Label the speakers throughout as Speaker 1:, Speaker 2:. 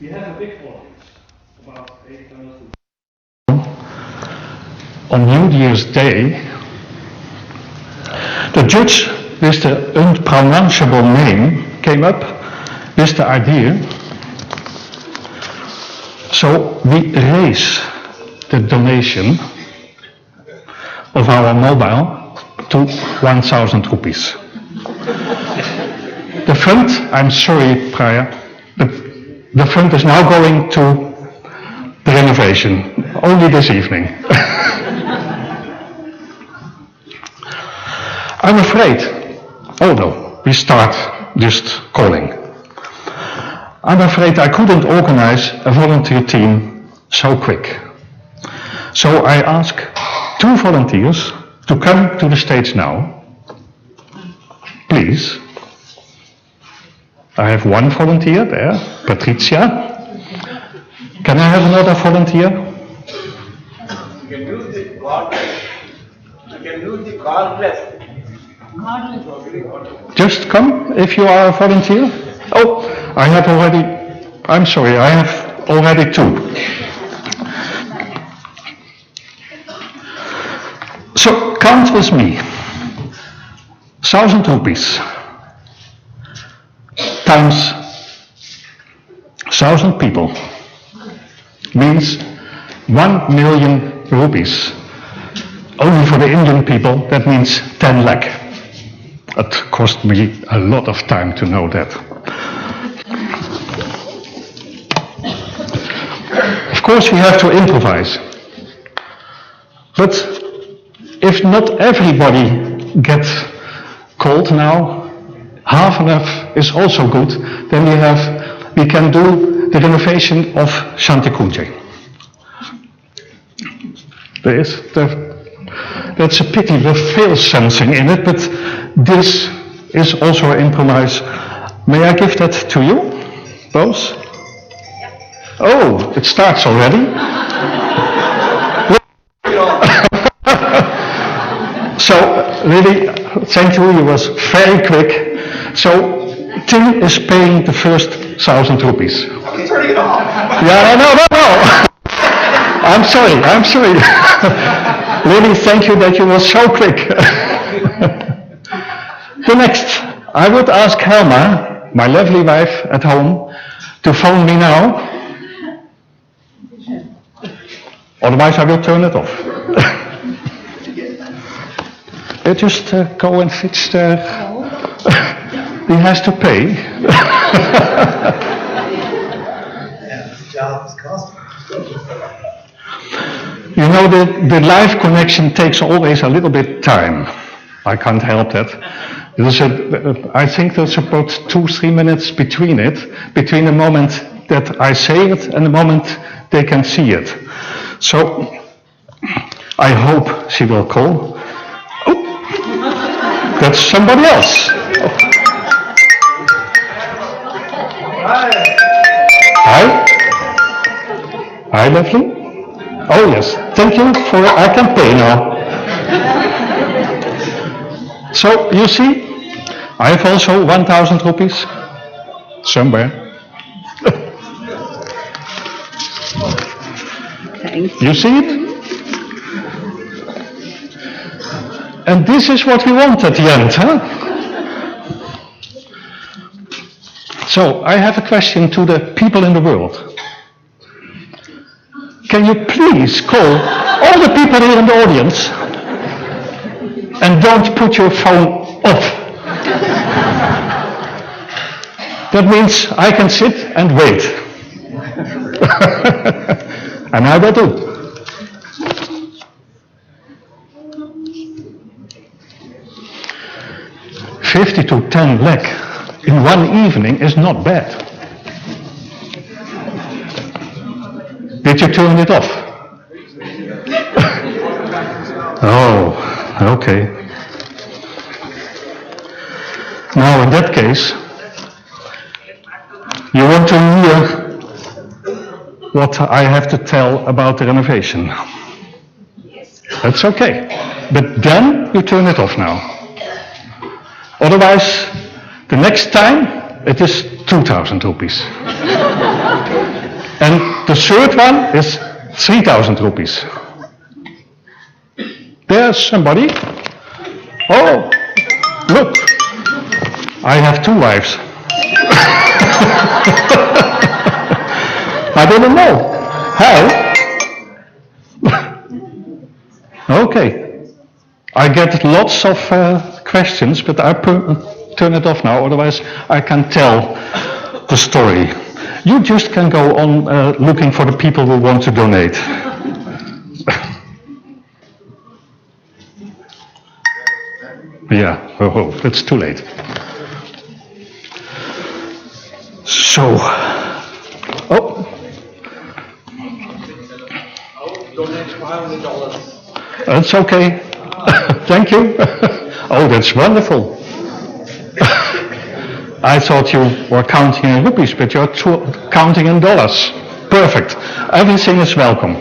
Speaker 1: We have a big audience, about 800. On New Year's Day, the judge with the unpronounceable name came up with the idea, so we raise the donation of our mobile to 1,000 rupees. The fund, I'm sorry, Priya, the fund is now going to the renovation, only this evening. I'm afraid, although we start just calling, I'm afraid I couldn't organize a volunteer team so quick. So I ask 2 volunteers to come to the stage now. Please. I have 1 volunteer there, Patricia. Can I have another volunteer?
Speaker 2: You can use the cordless. You can use the cordless.
Speaker 1: Just come if you are a volunteer. Oh, I have already, I'm sorry, I have already 2. So count with me. 1,000 rupees times 1,000 people means 1 million rupees. Only for the Indian people, that means 10 lakh. It cost me a lot of time to know that. Of course, we have to improvise. But if not everybody gets called now, half enough is also good. Then we can do the renovation of Chantikunje. That's a pity, there fails something in it, but this is also improvised. May I give that to you, both? Oh, it starts already. So, really, thank you, you was very quick. So, Tim is paying the first 1,000 rupees.
Speaker 2: I'm turning it off.
Speaker 1: Yeah, no. I'm sorry. Really, thank you that you were so quick. The next, I would ask Helma, my lovely wife at home, to phone me now. Otherwise, I will turn it off. You just go and fix the... He has to pay. You know, the live connection takes always a little bit time. I can't help that. I think there's about 2-3 minutes between the moment that I say it and the moment they can see it. So, I hope she will call. Oh, that's somebody else. Hi. Hi, lovely. Oh yes, thank you for, I can pay now. So, you see, I have also 1,000 rupees somewhere.
Speaker 3: Thanks.
Speaker 1: You see it? And this is what we want at the end, huh? So, I have a question to the people in the world. Can you please call all the people here in the audience and don't put your phone off? That means I can sit and wait. And I will do. $50 to 10 lakh in one evening is not bad. Did you turn it off? Oh, okay. Now in that case, you want to hear what I have to tell about the renovation. That's okay. But then you turn it off now. Otherwise, the next time it is 2,000 rupees. And the third one is 3,000 rupees. There's somebody. Oh, look. I have 2 wives. I didn't know. How? Okay. I get lots of questions, but I turn it off now, otherwise I can tell the story. You just can go on looking for the people who want to donate. Yeah, oh, it's too late. So, oh.
Speaker 2: Donate $500.
Speaker 1: That's okay. Thank you. Oh, that's wonderful. I thought you were counting in rupees, but you're counting in dollars. Perfect. Everything is welcome.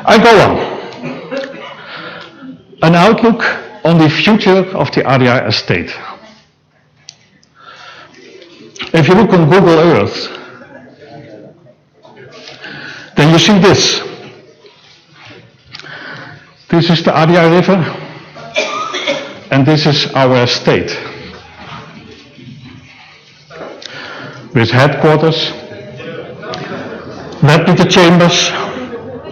Speaker 1: I go on. An outlook on the future of the Adyar estate. If you look on Google Earth, then you see this. This is the Adyar River, and this is our estate. With headquarters, the chambers,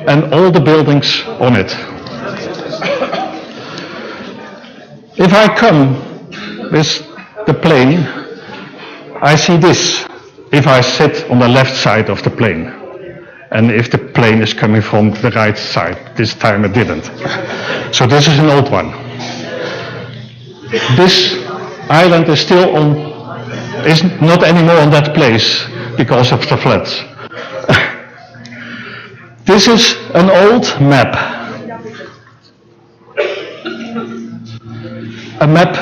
Speaker 1: and all the buildings on it. If I come with the plane, I see this, if I sit on the left side of the plane. And if the plane is coming from the right side, this time it didn't. So this is an old one. This island is still on, is not anymore on that place because of the floods. This is an old map. A map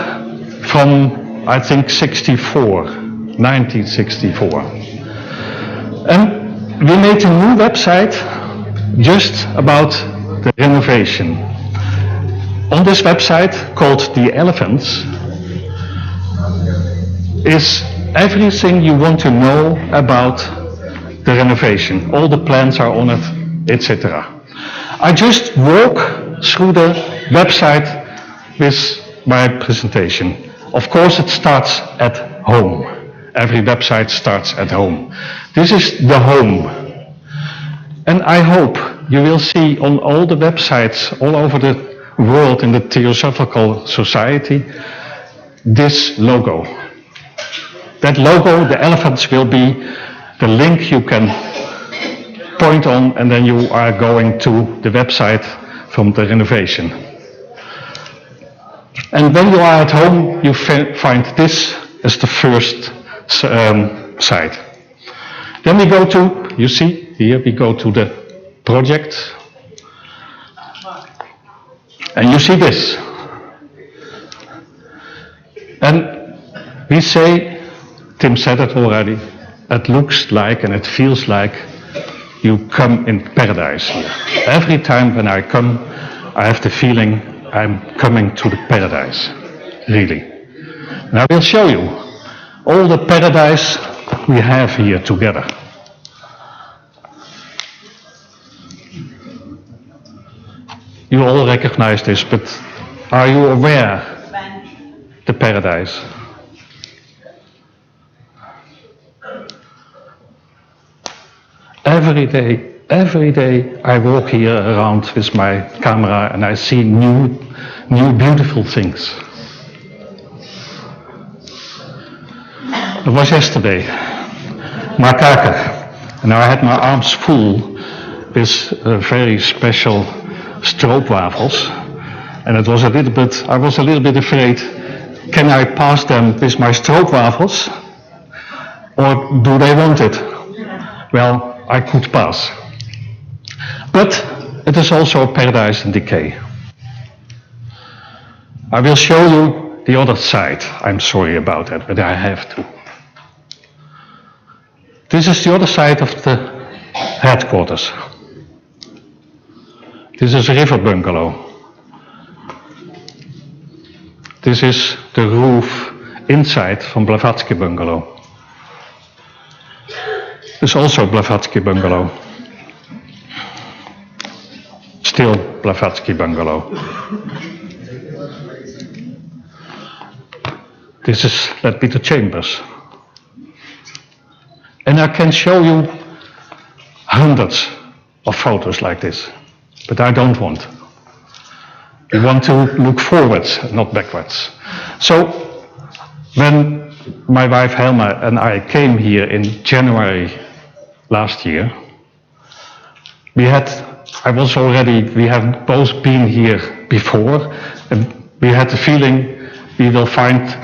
Speaker 1: from, I think, 1964. And we made a new website just about the renovation. On this website, called The Elephants, is everything you want to know about the renovation. All the plans are on it, etc. I just walk through the website with my presentation. Of course, it starts at home. Every website starts at home. This is the home. And I hope you will see on all the websites all over the world in the Theosophical Society this logo. That logo, the elephants, will be the link you can point on, and then you are going to the website from the renovation. And when you are at home, you find this as the first site. Then we go to, you see, here we go to the project. And you see this. And we say, Tim said it already, it looks like and it feels like you come in paradise here. Every time when I come, I have the feeling I'm coming to the paradise, really. And I will show you all the paradise we have here together. You all recognize this, but are you aware the paradise? Every day I walk here around with my camera and I see new beautiful things. It was yesterday, Makaker, and I had my arms full with very special stroopwafels, and it was I was a little bit afraid, can I pass them with my stroopwafels, or do they want it? Well, I could pass. But it is also a paradise in decay. I will show you the other side. I'm sorry about that, but I have to. This is the other side of the headquarters. This is a river bungalow. This is the roof inside from Blavatsky bungalow. There's also Blavatsky bungalow. Still Blavatsky bungalow. This is Leadbeater Chambers. And I can show you hundreds of photos like this, but I don't want. We want to look forwards, not backwards. So, when my wife Helma and I came here in January last year, we have both been here before, and we had the feeling we will find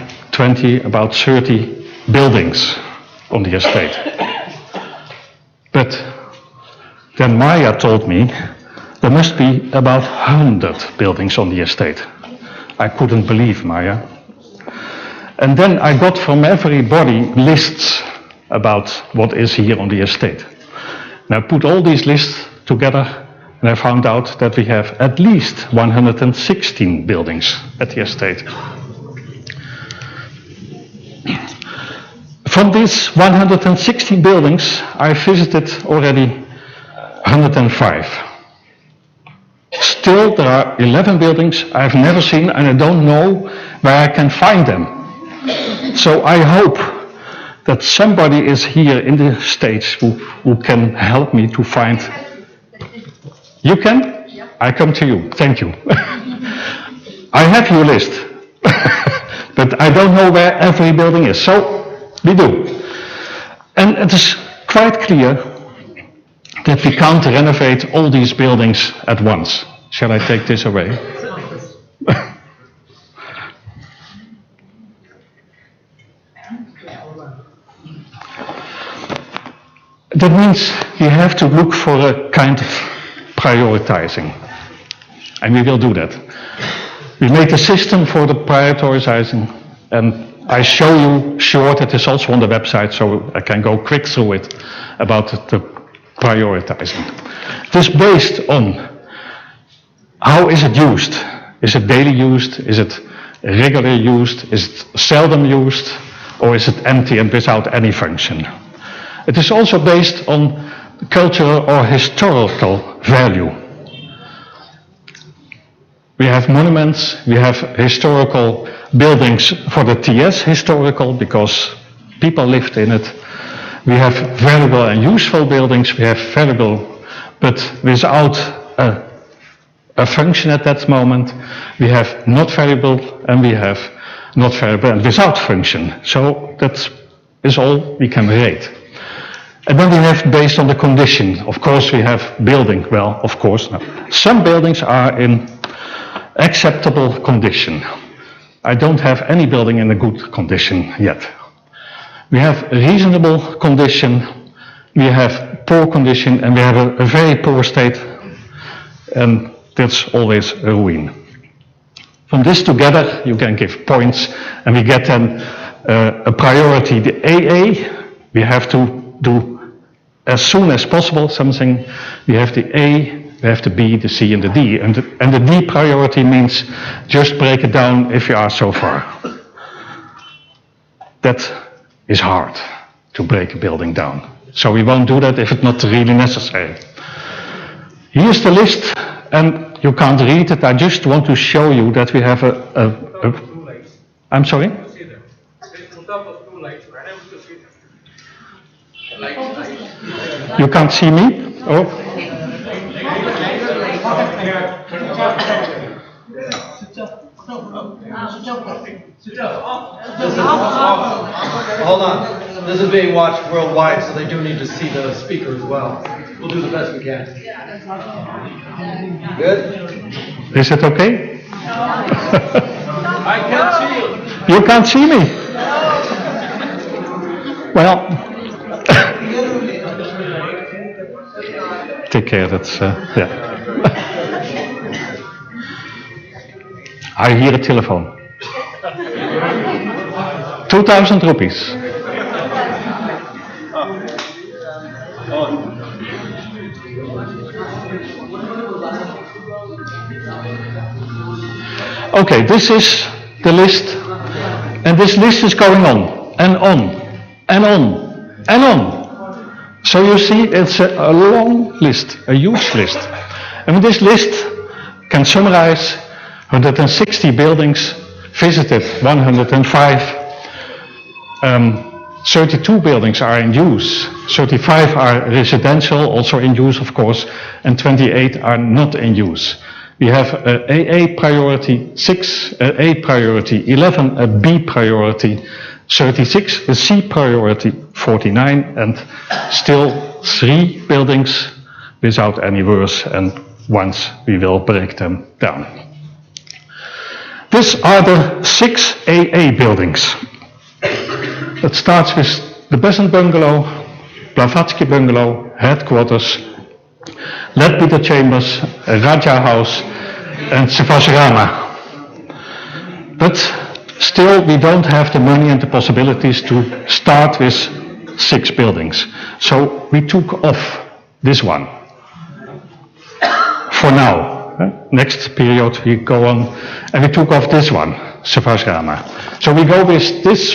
Speaker 1: about 30 buildings on the estate. But then Maya told me there must be about 100 buildings on the estate. I couldn't believe Maya. And then I got from everybody lists about what is here on the estate. And I put all these lists together and I found out that we have at least 116 buildings at the estate. From these 116 buildings, I visited already 105. Still, there are 11 buildings I've never seen and I don't know where I can find them. So I hope that somebody is here in the States who can help me to find. You can? I come to you. Thank you. I have your list, but I don't know where every building is. So we do. And it is quite clear that we can't renovate all these buildings at once. Shall I take this away? That means you have to look for a kind of prioritizing. And we will do that. We made a system for the prioritizing, and I show you short, it is also on the website, so I can go quick through it, about the prioritizing. It is based on how is it used? Is it daily used? Is it regularly used? Is it seldom used? Or is it empty and without any function? It is also based on cultural or historical value. We have monuments, we have historical buildings for the TS, historical, because people lived in it. We have valuable and useful buildings, we have valuable, but without a function at that moment. We have not valuable and we have not valuable and without function. So that is all we can rate. And then we have based on the condition. Of course we have building, well, of course. No. Some buildings are in acceptable condition. I don't have any building in a good condition yet. We have reasonable condition, we have poor condition, and we have a very poor state, and that's always a ruin. From this together, you can give points, and we get then a priority. The AA, we have to do as soon as possible something. We have the A, we have the B, the C, and the D. And the D priority means just break it down if you are so far. That is hard, to break a building down. So we won't do that if it's not really necessary. Here's the list, and you can't read it. I just want to show you that we have I'm sorry? You can't see me? Oh.
Speaker 3: Hold on. This is being watched worldwide, so they do need to see the speaker as well. We'll do the best we can. Good?
Speaker 1: Is it okay?
Speaker 3: I can't see you.
Speaker 1: You can't see me? Well, take care, that's, yeah. I hear a telephone. 2,000 rupees. Okay, this is the list, and this list is going on, and on, and on, and on. So you see, it's a long list, a huge list. And this list can summarize 160 buildings visited, 105. 32 buildings are in use, 35 are residential, also in use of course, and 28 are not in use. We have a AA priority 6, a A priority 11, a B priority 36, a C priority 49, and still 3 buildings without any worse, and once we will break them down. These are the 6 AA buildings. It starts with the Besant Bungalow, Blavatsky Bungalow, Headquarters, Leadbeater Chambers, Raja House, and Sivasrama. But still, we don't have the money and the possibilities to start with 6 buildings. So we took off this one. For now. Next period we go on, and we took off this one, Sivasrama. So we go with these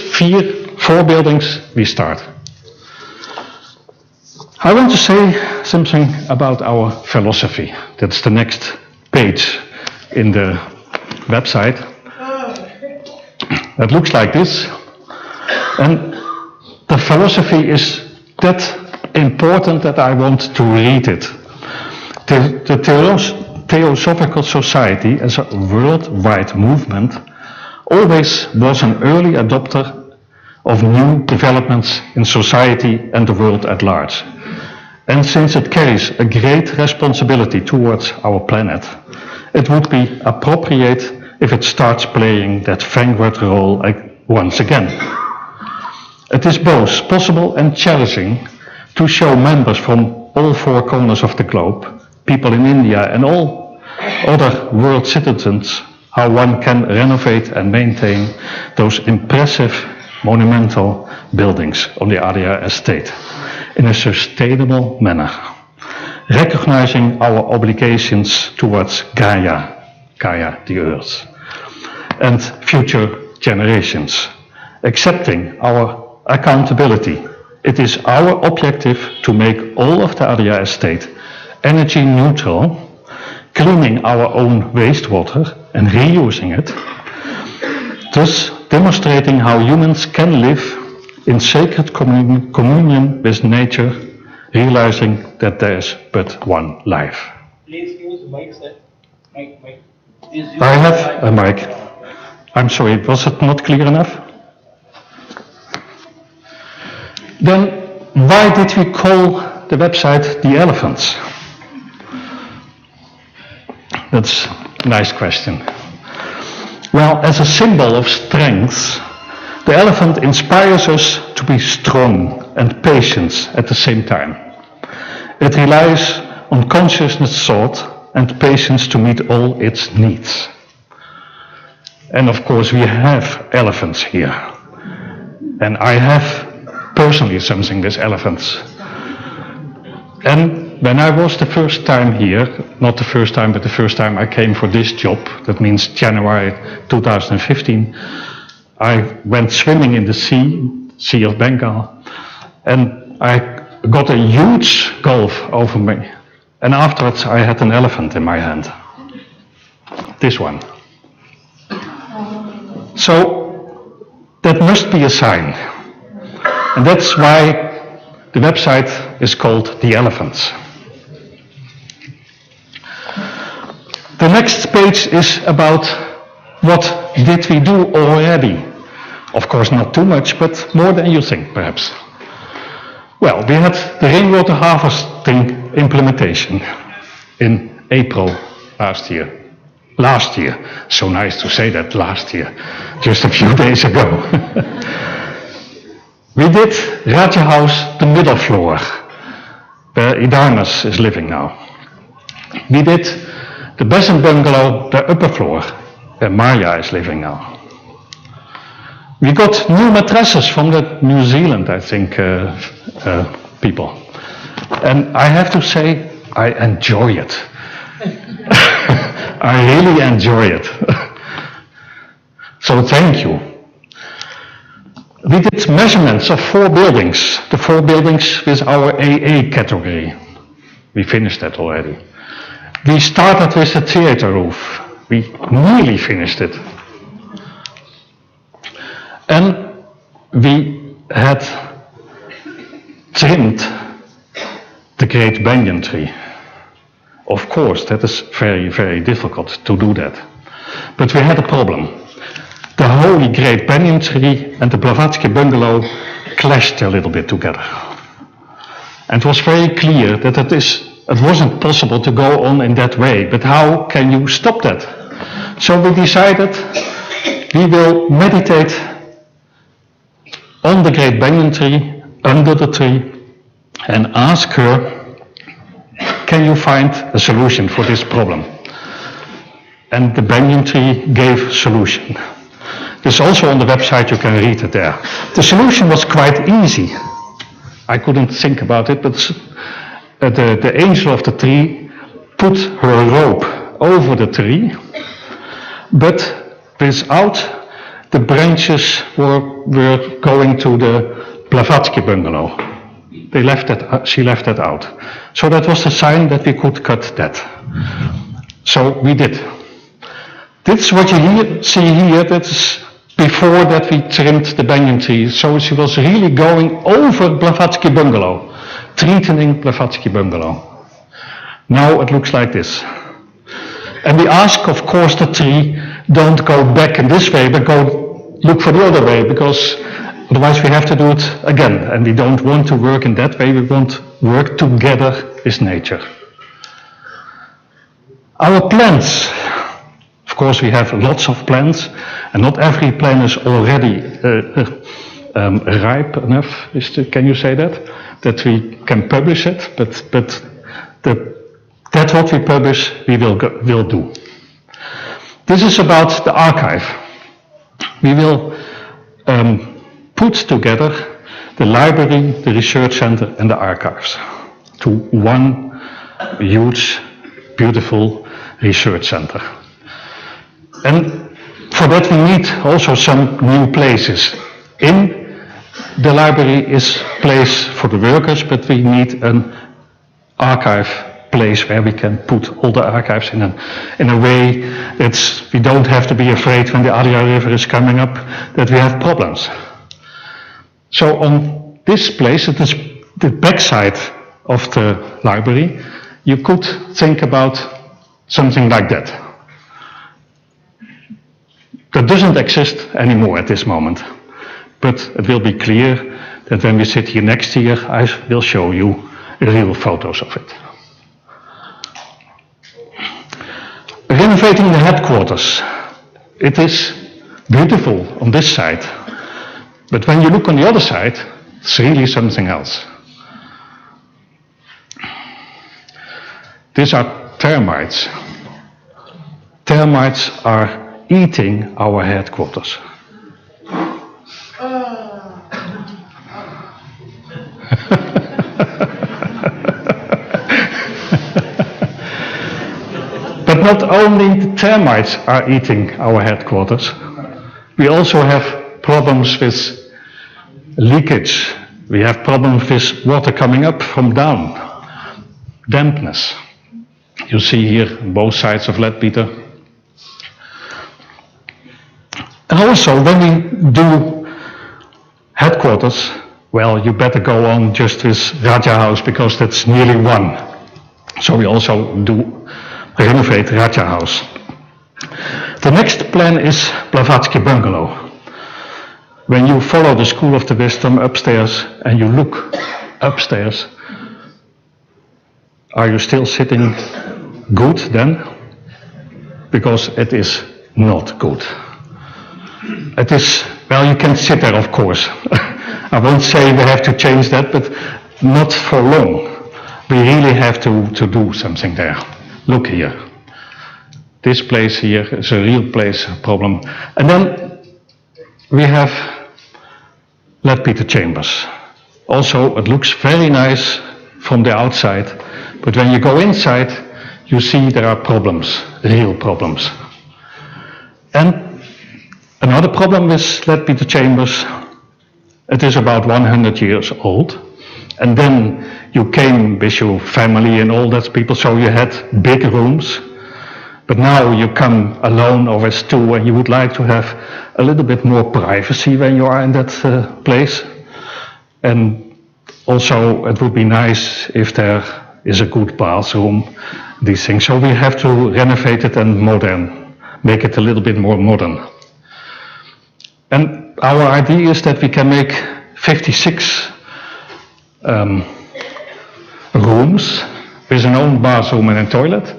Speaker 1: 4 buildings we start. I want to say something about our philosophy. That's the next page in the website. It looks like this. And the philosophy is that important that I want to read it. The Theosophical Society as a worldwide movement always was an early adopter of new developments in society and the world at large. And since it carries a great responsibility towards our planet, it would be appropriate if it starts playing that vanguard role once again. It is both possible and challenging to show members from all 4 corners of the globe, people in India and all other world citizens, how one can renovate and maintain those impressive monumental buildings on the Adyar estate in a sustainable manner, recognizing our obligations towards Gaia, the earth, and future generations, accepting our accountability. It is our objective to make all of the Adyar estate energy neutral, cleaning our own wastewater and reusing it, thus demonstrating how humans can live in sacred communion with nature, realizing that there is but one life.
Speaker 2: Please use mic, sir. Mic.
Speaker 1: I have a mic. I'm sorry, was it not clear enough? Then why did we call the website The Elephants? That's a nice question. Well, as a symbol of strength, the elephant inspires us to be strong and patient at the same time. It relies on consciousness thought and patience to meet all its needs. And of course we have elephants here. And I have personally something with elephants. And when I was the first time here, not the first time, but the first time I came for this job, that means January 2015, I went swimming in the Sea of Bengal, and I got a huge gulf over me. And afterwards I had an elephant in my hand. This one. So that must be a sign. And that's why the website is called The Elephants. The next page is about what did we do already. Of course not too much, but more than you think perhaps. Well, we had the rainwater harvesting implementation in April last year. Last year, so nice to say that, last year, just a few days ago. We did Raja House, the middle floor, where Idanas is living now. We did the Besant Bungalow, the upper floor, where Maya is living now. We got new mattresses from the New Zealand, I think, people. And I have to say, I enjoy it. I really enjoy it. So thank you. We did measurements of 4 buildings, the 4 buildings with our AA category. We finished that already. We started with the theater roof. We nearly finished it. And we had trimmed the great banyan tree. Of course, that is very, very difficult to do that. But we had a problem. The holy great banyan tree and the Blavatsky bungalow clashed a little bit together. And it was very clear that it wasn't possible to go on in that way, but how can you stop that? So we decided we will meditate on the great banyan tree, under the tree, and ask her, can you find a solution for this problem? And the banyan tree gave solution. This is also on the website, you can read it there. The solution was quite easy. I couldn't think about it, but the angel of the tree put her rope over the tree, but without the branches were going to the Blavatsky bungalow. She left that out. So that was the sign that we could cut that. So we did. This is what you see here, that's before that we trimmed the banyan tree. So she was really going over Blavatsky bungalow, threatening Blavatsky bungalow. Now it looks like this. And we ask, of course, the tree, don't go back in this way, but go look for the other way, because otherwise we have to do it again. And we don't want to work in that way, we want to work together with nature. Our plants. Of course, we have lots of plans, and not every plan is already ripe enough. Can you say that we can publish it? But that what we publish, we will do. This is about the archive. We will put together the library, the research center, and the archives to one huge, beautiful research center. And for that we need also some new places. In the library is place for the workers, but we need an archive place where we can put all the archives in a way that we don't have to be afraid when the Adyar River is coming up that we have problems. So on this place, it is the backside of the library, you could think about something like that. That doesn't exist anymore at this moment, but it will be clear that when we sit here next year, I will show you real photos of it. Renovating the headquarters. It is beautiful on this side, but when you look on the other side, it's really something else. These are termites. Termites are eating our headquarters. But not only the termites are eating our headquarters, we also have problems with leakage. We have problems with water coming up from down, dampness. You see here both sides of Leadbeater. And also, when we do headquarters, well, you better go on just with Raja House because that's nearly one. So we also do renovate Raja House. The next plan is Blavatsky bungalow. When you follow the School of the Wisdom upstairs and you look upstairs, are you still sitting good then? Because it is not good. It is, well, you can sit there, of course. I won't say we have to change that, but not for long. We really have to do something there. Look here. This place here is a real place problem. And then we have Leadbeater chambers. Also, it looks very nice from the outside, but when you go inside, you see there are problems, real problems. And another problem with Leadbeater chambers, It is about 100 years old. And then you came with your family and all that people, so you had big rooms. But now you come alone or with two, and you would like to have a little bit more privacy when you are in that place. And also it would be nice if there is a good bathroom, these things. So we have to renovate it and make it a little bit more modern. And our idea is that we can make 56 rooms with an own bathroom and a toilet.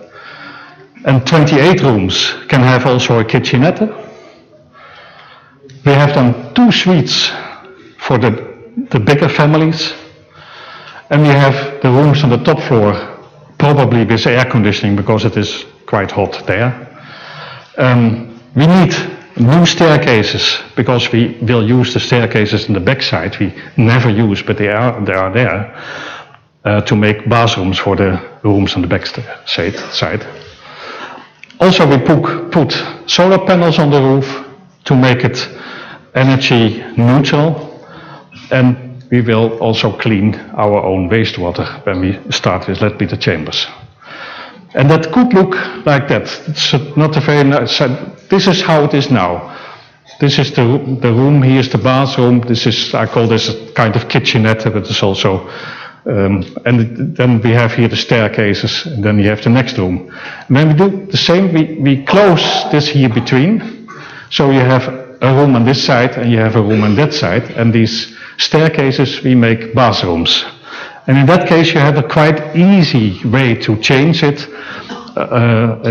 Speaker 1: And 28 rooms can have also a kitchenette. We have done 2 suites for the bigger families. And we have the rooms on the top floor, probably with air conditioning because it is quite hot there. We need new staircases because we will use the staircases in the back side. We never use, but they are there to make bathrooms for the rooms on the back side. Also, we put solar panels on the roof to make it energy neutral, and we will also clean our own wastewater when we start with lead-peter chambers. And that could look like that. It's not a very nice. This is how it is now. This is the room. Here's the bathroom. I call this a kind of kitchenette, but it's also. And then we have here the staircases, and then we have the next room. And when we do the same, we close this here between, so you have a room on this side and you have a room on that side, and these staircases we make bathrooms. And in that case you have a quite easy way to change it.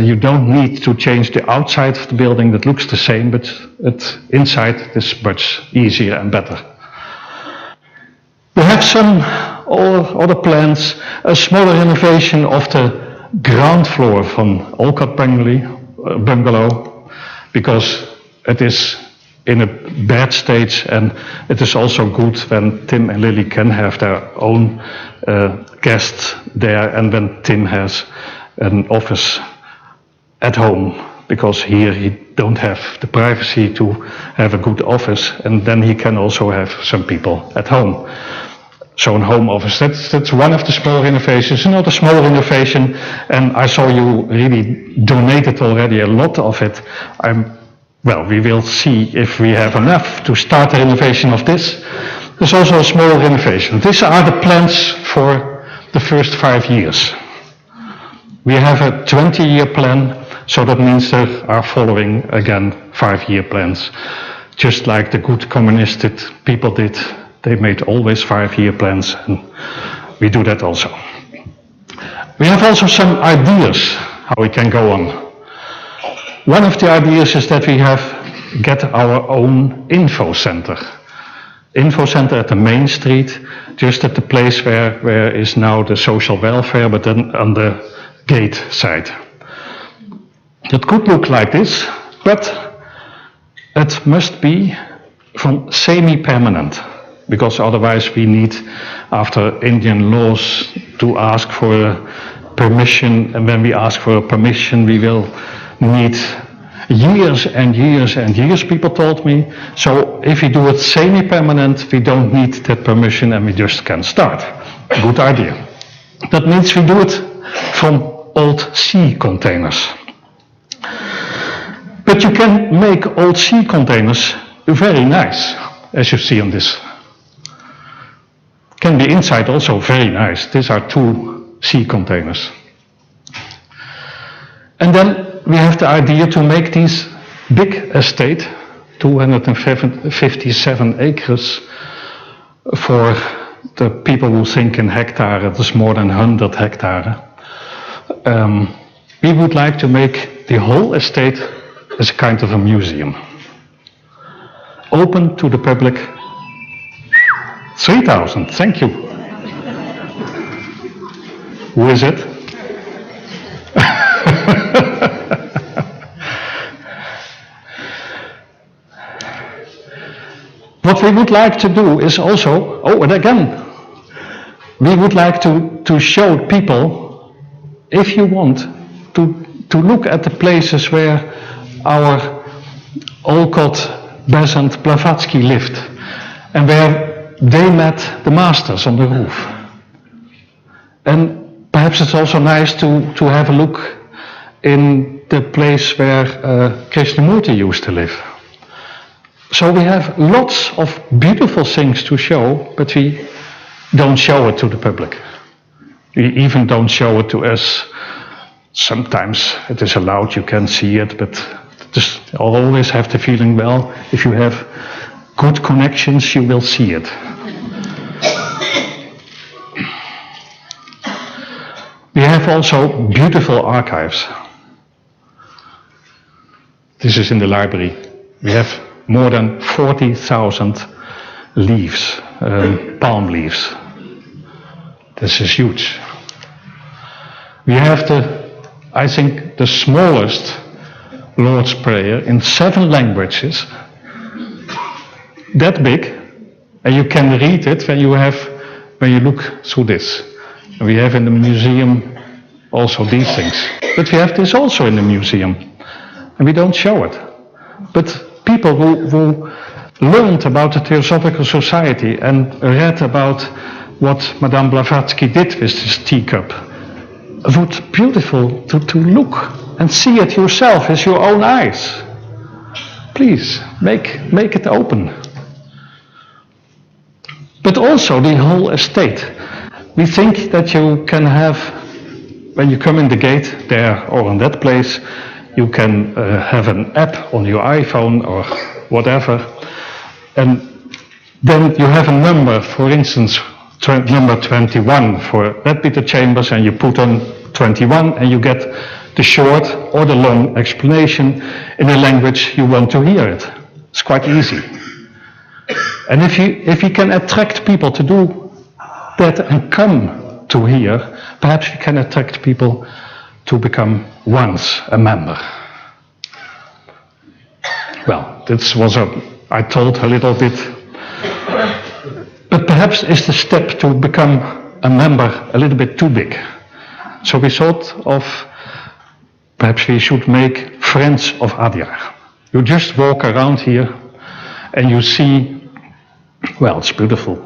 Speaker 1: You don't need to change the outside of the building, that looks the same, but inside is much easier and better. We have some other plans, a smaller renovation of the ground floor from Olcott bungalow, because it is in a bad stage, and it is also good when Tim and Lily can have their own guests there, and when Tim has an office at home, because here he don't have the privacy to have a good office, and then he can also have some people at home. So in home office, that's one of the small renovations. Another small renovation, and I saw you really donated already a lot of it. Well, we will see if we have enough to start the renovation of this. There's also a small renovation. These are the plans for the first 5 years. We have a 20-year plan, so that means there are following again 5-year plans. Just like the good communistic people did. They made always 5-year plans, and we do that also. We have also some ideas how we can go on. One of the ideas is that we get our own info center. Info center at the main street, just at the place where is now the social welfare, but then on the gate side. It could look like this, but it must be from semi-permanent. Because otherwise we need, after Indian laws, to ask for permission, and when we ask for permission we will need years and years and years, people told me. So if we do it semi-permanent, we don't need that permission and we just can start. Good idea. That means we do it from old sea containers. But you can make old sea containers very nice, as you see on this. Can be inside also very nice. These are 2 sea containers. And then we have the idea to make these big estate, 257 acres, for the people who think in hectare, it is more than 100 hectare. We would like to make the whole estate as a kind of a museum. Open to the public. 3,000, thank you. Who is it? What we would like to do is also, and again, we would like to show people, if you want, to look at the places where our Olcott, Besant, Blavatsky lived, and where they met the masters on the roof. And perhaps it's also nice to have a look in the place where Krishnamurti used to live. So we have lots of beautiful things to show, but we don't show it to the public. We even don't show it to us. Sometimes it is allowed, you can see it, but just always have the feeling, well, if you have good connections, you will see it. We have also beautiful archives. This is in the library. We have more than 40,000 leaves, palm leaves. This is huge. We have I think, the smallest Lord's Prayer in 7 languages. That big, and you can read it when you look through this. And we have in the museum also these things. But we have this also in the museum, and we don't show it. But people who learned about the Theosophical Society and read about what Madame Blavatsky did with this teacup, it was beautiful to look and see it yourself with your own eyes. Please, make it open. But also the whole estate. We think that you can have, when you come in the gate there or in that place, you can have an app on your iPhone or whatever, and then you have a number, for instance, number 21 for that bit of chambers, and you put on 21 and you get the short or the long explanation in a language you want to hear it. It's quite easy. And if you can attract people to do that and come to here, perhaps you can attract people to become once a member. Well, this was I told a little bit, but perhaps is the step to become a member a little bit too big. So we thought of perhaps we should make friends of Adyar. You just walk around here and you see, well, it's beautiful.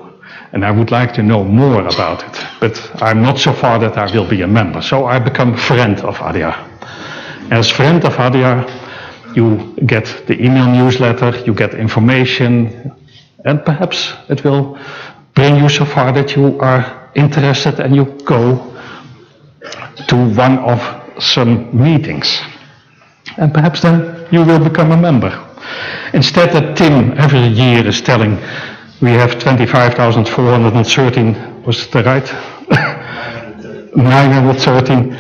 Speaker 1: And I would like to know more about it. But I'm not so far that I will be a member. So I become a friend of Adyar. As friend of Adyar, you get the email newsletter, you get information, and perhaps it will bring you so far that you are interested and you go to one of some meetings. And perhaps then you will become a member. Instead that Tim every year is telling, we have 25,413, was that right? 913,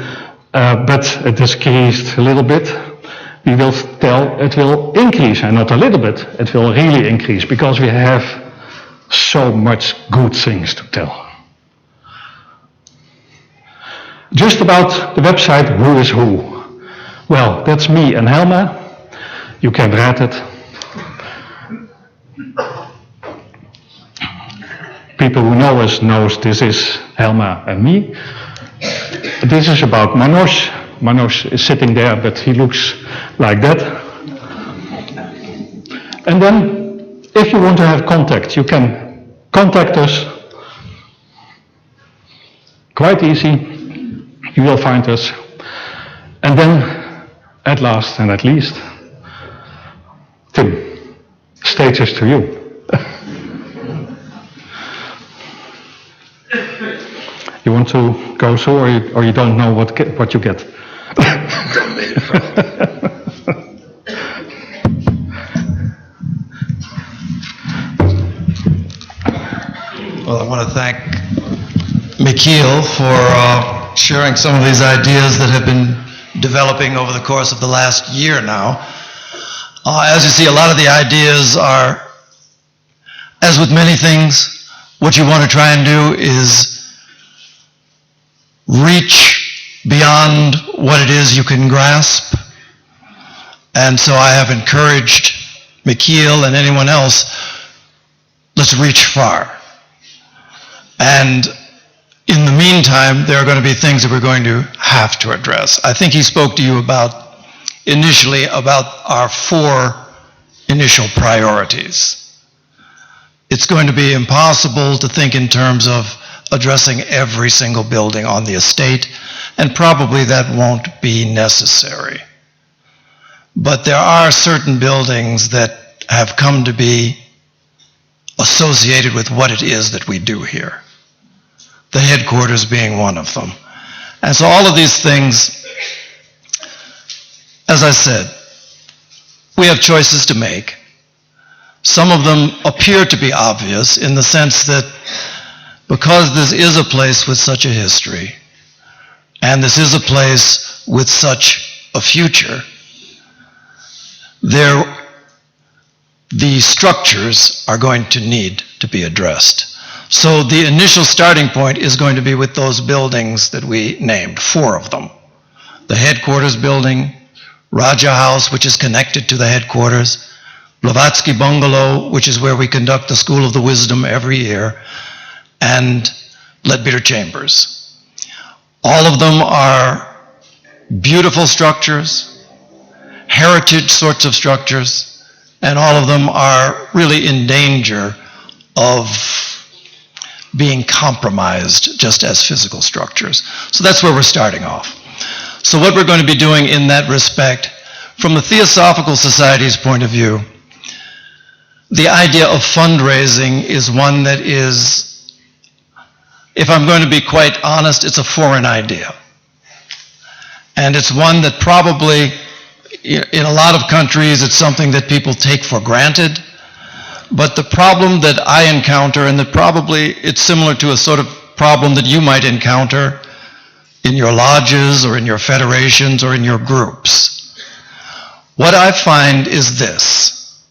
Speaker 1: but it decreased a little bit. We will tell it will increase, and not a little bit, it will really increase, because we have so much good things to tell. Just about the website, who is who? Well, that's me and Helma. You can read it. People who know us knows this is Helma and me. This is about Manoj. Manoj is sitting there, but he looks like that. And then, if you want to have contact, you can contact us. Quite easy. You will find us. And then, at last and at least, Tim, stage is to you. You want to go through, or you don't know what you get?
Speaker 4: Well, I want to thank Michiel for sharing some of these ideas that have been developing over the course of the last year now. As you see, a lot of the ideas are, as with many things, what you want to try and do is reach beyond what it is you can grasp. And so I have encouraged Michiel and anyone else, let's reach far. And in the meantime, there are going to be things that we're going to have to address. I think he spoke to you initially about our 4 initial priorities. it's going to be impossible to think in terms of addressing every single building on the estate, and probably that won't be necessary. But there are certain buildings that have come to be associated with what it is that we do here, the headquarters being one of them. And so all of these things, as I said, we have choices to make. Some of them appear to be obvious in the sense that because this is a place with such a history, and this is a place with such a future, the structures are going to need to be addressed. So the initial starting point is going to be with those buildings that we named, 4 of them. The headquarters building, Raja House, which is connected to the headquarters, Blavatsky Bungalow, which is where we conduct the School of the Wisdom every year, and Leadbeater Chambers. All of them are beautiful structures, heritage sorts of structures, and all of them are really in danger of being compromised just as physical structures. So that's where we're starting off. So what we're going to be doing in that respect, from the Theosophical Society's point of view, the idea of fundraising is one that is, if I'm going to be quite honest, it's a foreign idea. And it's one that probably, in a lot of countries, it's something that people take for granted. But the problem that I encounter, and that probably it's similar to a sort of problem that you might encounter in your lodges or in your federations or in your groups, what I find is this: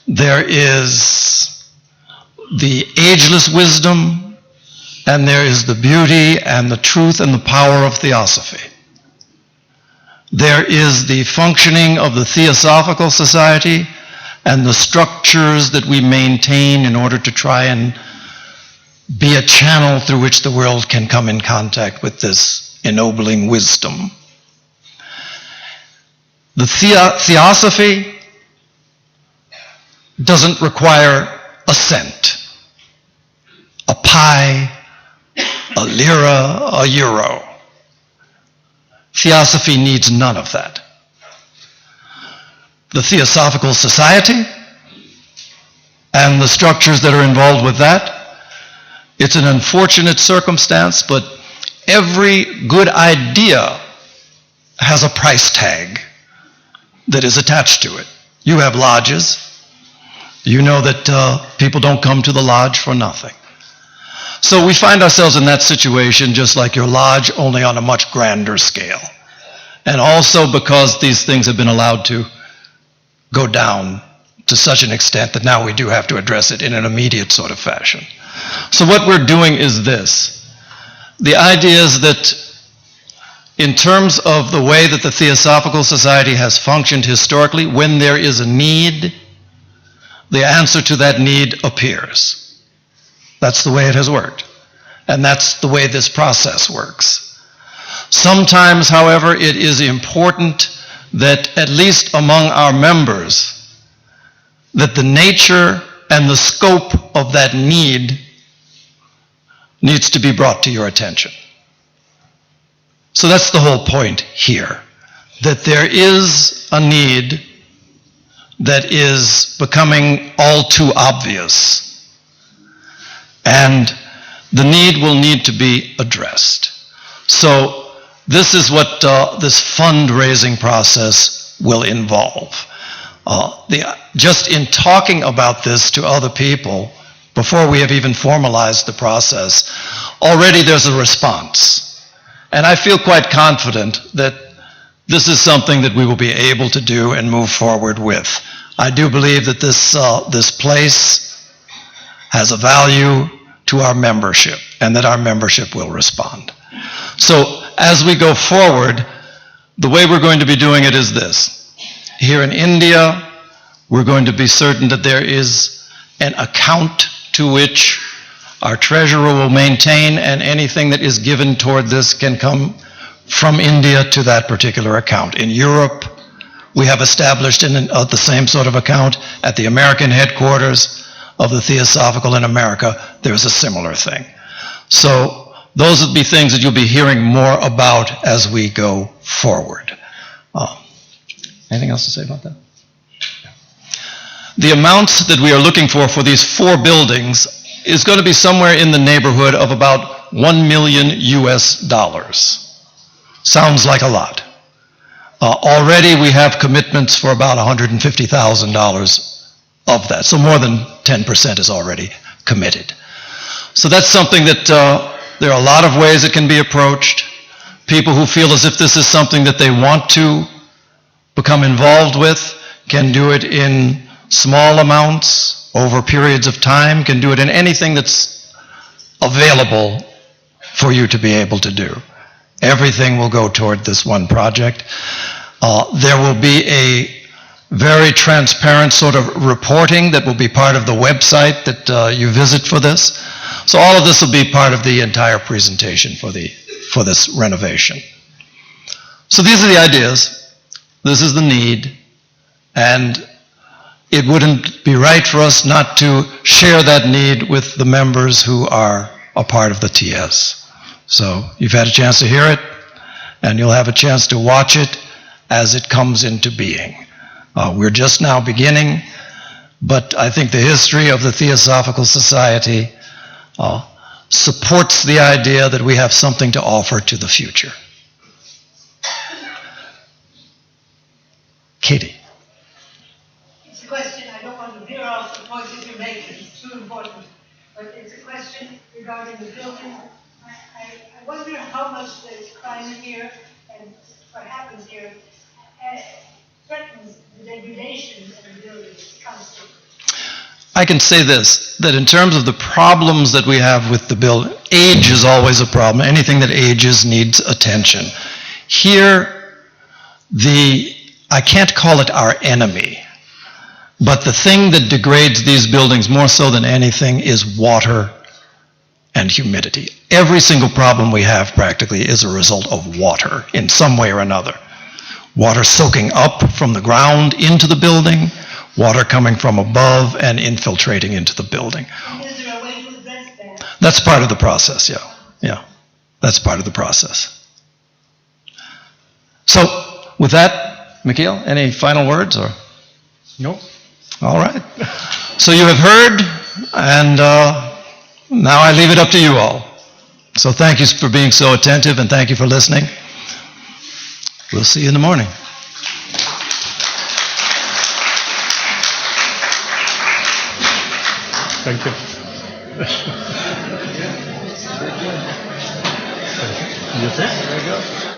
Speaker 4: there is the ageless wisdom, and there is the beauty and the truth and the power of theosophy. There is the functioning of the Theosophical Society and the structures that we maintain in order to try and be a channel through which the world can come in contact with this ennobling wisdom. The theosophy doesn't require a cent, a pie, a lira, a euro. Theosophy needs none of that. The Theosophical Society and the structures that are involved with that, it's an unfortunate circumstance, but every good idea has a price tag that is attached to it. You have lodges. You know that people don't come to the lodge for nothing. So we find ourselves in that situation just like your lodge, only on a much grander scale. And also because these things have been allowed to go down to such an extent that now we do have to address it in an immediate sort of fashion. So what we're doing is this. The idea is that in terms of the way that the Theosophical Society has functioned historically, when there is a need, the answer to that need appears. That's the way it has worked. And that's the way this process works. Sometimes, however, it is important that at least among our members, that the nature and the scope of that need needs to be brought to your attention. So that's the whole point here, that there is a need that is becoming all too obvious. And the need will need to be addressed. So this is what this fundraising process will involve. Just in talking about this to other people, before we have even formalized the process, already there's a response. And I feel quite confident that this is something that we will be able to do and move forward with. I do believe that this place has a value to our membership, and that our membership will respond. So as we go forward, the way we're going to be doing it is this. Here in India, we're going to be certain that there is an account to which our treasurer will maintain, and anything that is given toward this can come from India to that particular account. In Europe, we have established the same sort of account at the American headquarters. of the Theosophical in America, there's a similar thing. So those would be things that you'll be hearing more about as we go forward. Anything else to say about that? The amounts that we are looking for these 4 buildings is going to be somewhere in the neighborhood of about $1 million US. Sounds like a lot. Already we have commitments for about $150,000 of that, so more than 10% is already committed. So that's something that there are a lot of ways it can be approached. People who feel as if this is something that they want to become involved with can do it in small amounts over periods of time, can do it in anything that's available for you to be able to do. Everything will go toward this one project. There will be a very transparent sort of reporting that will be part of the website that you visit for this. So all of this will be part of the entire presentation for this renovation. So these are the ideas. This is the need. And it wouldn't be right for us not to share that need with the members who are a part of the TS. So you've had a chance to hear it, and you'll have a chance to watch it as it comes into being. We're just now beginning, but I think the history of the Theosophical Society supports the idea that we have something to offer to the future. Katie.
Speaker 5: It's a question, I don't want to veer off the point that you're making, it's too important, but it's a question regarding the building. I wonder how much the crime here and what happens here threatens the degradation of the buildings constantly.
Speaker 4: I can say this, that in terms of the problems that we have with the building, age is always a problem. Anything that ages needs attention. Here, I can't call it our enemy, but the thing that degrades these buildings more so than anything is water and humidity. Every single problem we have practically is a result of water in some way or another. Water soaking up from the ground into the building, water coming from above and infiltrating into the building.
Speaker 5: And is there a way to address that?
Speaker 4: That's part of the process, yeah. That's part of the process. So, with that, Michiel, any final words or?
Speaker 1: No.
Speaker 4: All right. So you have heard, and now I leave it up to you all. So thank you for being so attentive, and thank you for listening. We'll see you in the morning.
Speaker 1: Thank you. You too?
Speaker 3: There you go.